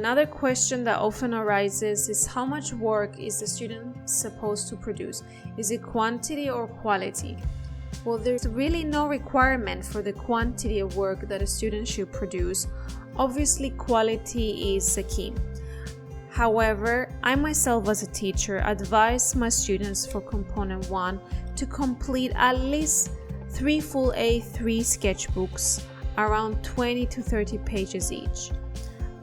Another question that often arises is how much work is the student supposed to produce? Is it quantity or quality? Well, there's really no requirement for the quantity of work that a student should produce. Obviously, quality is the key. However, I myself as a teacher advise my students for Component 1 to complete at least 3 full A3 sketchbooks, around 20 to 30 pages each.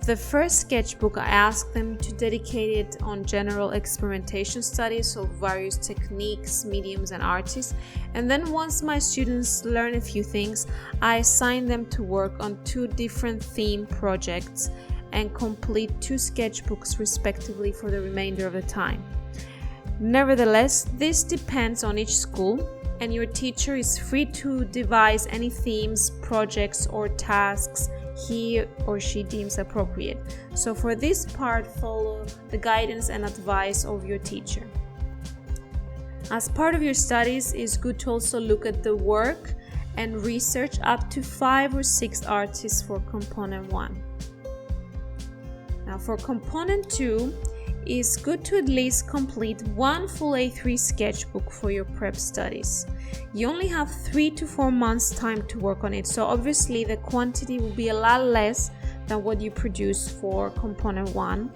The first sketchbook, I ask them to dedicate it on general experimentation studies, so various techniques, mediums, and artists. And then once my students learn a few things, I assign them to work on 2 different theme projects and complete 2 sketchbooks respectively for the remainder of the time. Nevertheless, this depends on each school, and your teacher is free to devise any themes, projects, or tasks he or she deems appropriate. So for this part, follow the guidance and advice of your teacher. As part of your studies, it's good to also look at the work and research up to 5 or 6 artists for Component 1. Now for Component 2, it's good to at least complete 1 full A3 sketchbook for your prep studies. You only have 3 to 4 months time to work on it, so obviously the quantity will be a lot less than what you produce for Component 1.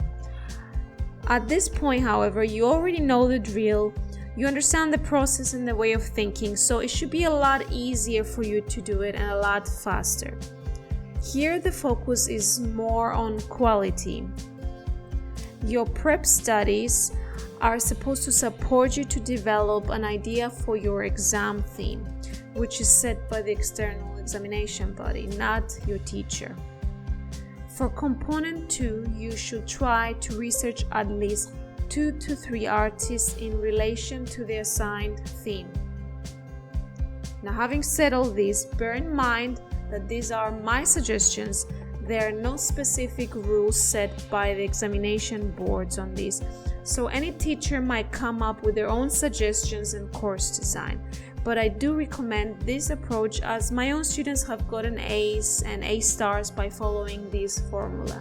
At this point, however, you already know the drill, you understand the process and the way of thinking, so it should be a lot easier for you to do it and a lot faster. Here the focus is more on quality. Your prep studies are supposed to support you to develop an idea for your exam theme, which is set by the external examination body, not your teacher. For Component 2, you should try to research at least 2 to 3 artists in relation to the assigned theme. Now, having said all this, bear in mind that these are my suggestions. There are no specific rules set by the examination boards on this, so any teacher might come up with their own suggestions and course design. But I do recommend this approach, as my own students have gotten A's and A stars by following this formula.